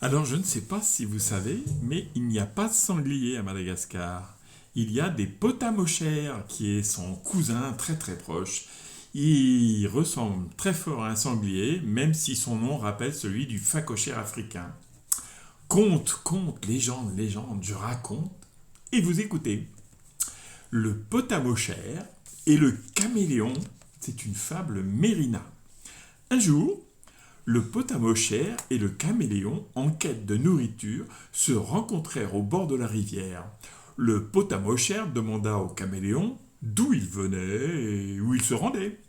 Alors, je ne sais pas si vous savez, mais il n'y a pas de sanglier à Madagascar. Il y a des potamochères, qui est son cousin très très proche. Il ressemble très fort à un sanglier, même si son nom rappelle celui du phacochère africain. Conte, légende, je raconte, et vous écoutez. Le potamochère et le caméléon, c'est une fable mérina. Un jour, le potamochère et le caméléon, en quête de nourriture, se rencontrèrent au bord de la rivière. Le potamochère demanda au caméléon d'où il venait et où il se rendait.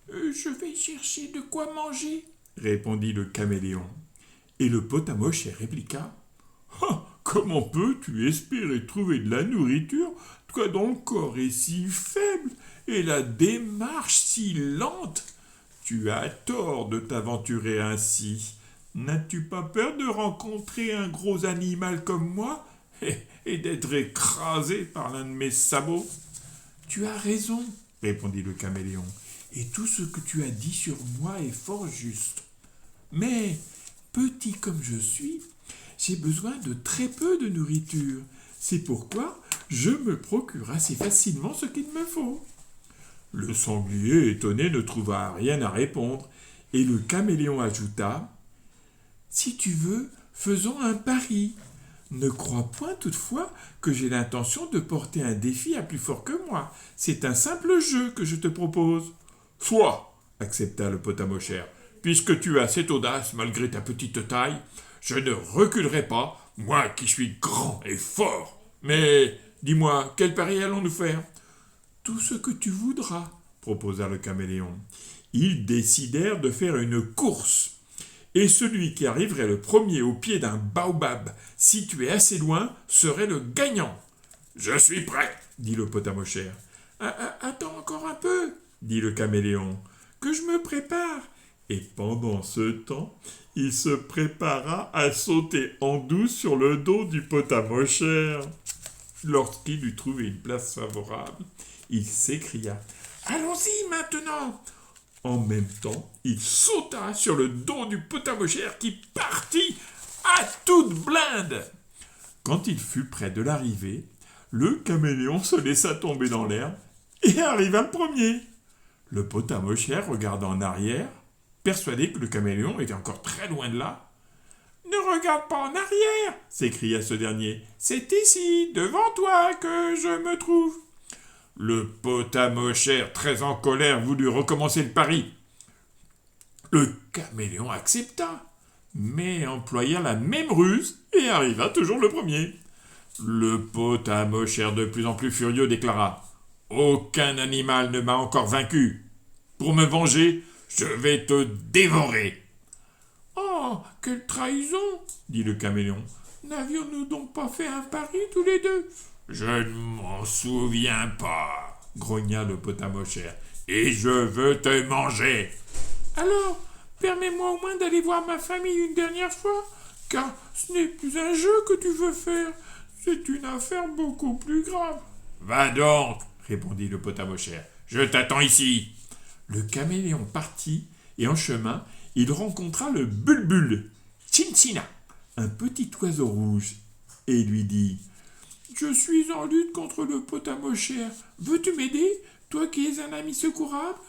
Je vais chercher de quoi manger, répondit le caméléon. Et le potamochère répliqua. Ah, comment peux-tu espérer trouver de la nourriture, toi dont le corps est si faible et la démarche si lente? Tu as tort de t'aventurer ainsi. N'as-tu pas peur de rencontrer un gros animal comme moi et d'être écrasé par l'un de mes sabots? Tu as raison, répondit le caméléon, et tout ce que tu as dit sur moi est fort juste. Mais, petit comme je suis, j'ai besoin de très peu de nourriture. C'est pourquoi je me procure assez facilement ce qu'il me faut. Le sanglier, étonné, ne trouva rien à répondre, et le caméléon ajouta. Si tu veux, faisons un pari. Ne crois point toutefois que j'ai l'intention de porter un défi à plus fort que moi. C'est un simple jeu que je te propose. Soit, accepta le potamochère, puisque tu as cette audace malgré ta petite taille, je ne reculerai pas, moi qui suis grand et fort. Mais, dis-moi, quel pari allons-nous faire? Tout ce que tu voudras, proposa le caméléon. Ils décidèrent de faire une course. Et celui qui arriverait le premier au pied d'un baobab situé assez loin serait le gagnant. Je suis prêt, dit le potamochère. Attends encore un peu, dit le caméléon, que je me prépare. Et pendant ce temps, il se prépara à sauter en douce sur le dos du potamochère. Lorsqu'il eut trouvé une place favorable, il s'écria « Allons-y maintenant !» En même temps, il sauta sur le dos du potamochère qui partit à toute blinde. Quand il fut près de l'arrivée, le caméléon se laissa tomber dans l'herbe et arriva le premier. Le potamochère regarda en arrière, persuadé que le caméléon était encore très loin de là. « Ne regarde pas en arrière !» s'écria ce dernier. « C'est ici, devant toi, que je me trouve. » Le potamochère, très en colère, voulut recommencer le pari. Le caméléon accepta, mais employa la même ruse et arriva toujours le premier. Le potamochère, de plus en plus furieux, déclara « Aucun animal ne m'a encore vaincu. Pour me venger, je vais te dévorer. » « Oh, quelle trahison !» dit le caméléon. « N'avions-nous donc pas fait un pari tous les deux ?»« Je ne m'en souviens pas, grogna le potamochère, et je veux te manger. »« Alors, permets-moi au moins d'aller voir ma famille une dernière fois, car ce n'est plus un jeu que tu veux faire, c'est une affaire beaucoup plus grave. »« Va donc, répondit le potamochère, je t'attends ici. » Le caméléon partit, et en chemin, il rencontra le bulbul, Tchinchina, un petit oiseau rouge, et lui dit « Je suis en lutte contre le potamochère. Veux-tu m'aider, toi qui es un ami secourable ?»«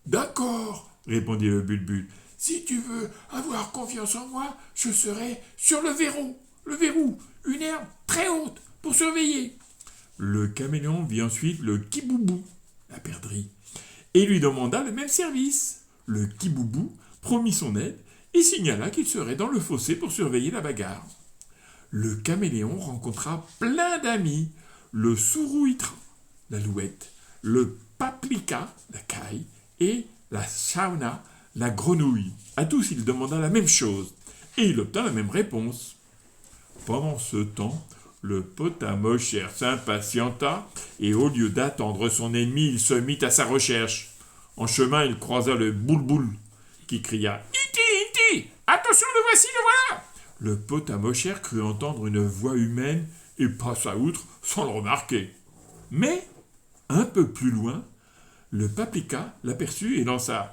D'accord, répondit le bulbul. Si tu veux avoir confiance en moi, je serai sur le verrou, une herbe très haute pour surveiller. » Le caméléon vit ensuite le kiboubou, la perdrix, et lui demanda le même service. Le kiboubou promit son aide et signala qu'il serait dans le fossé pour surveiller la bagarre. Le caméléon rencontra plein d'amis, le sourouitra, l'alouette, le paplika, la caille, et la chauna, la grenouille. À tous, il demanda la même chose, et il obtint la même réponse. Pendant ce temps, le potamochère s'impatienta, et au lieu d'attendre son ennemi, il se mit à sa recherche. En chemin, il croisa le boulboul, qui cria « Iti, iti, attention, le voici, le voilà !» Le potamochère crut entendre une voix humaine et passa outre sans le remarquer. Mais, un peu plus loin, Le paprika l'aperçut et lança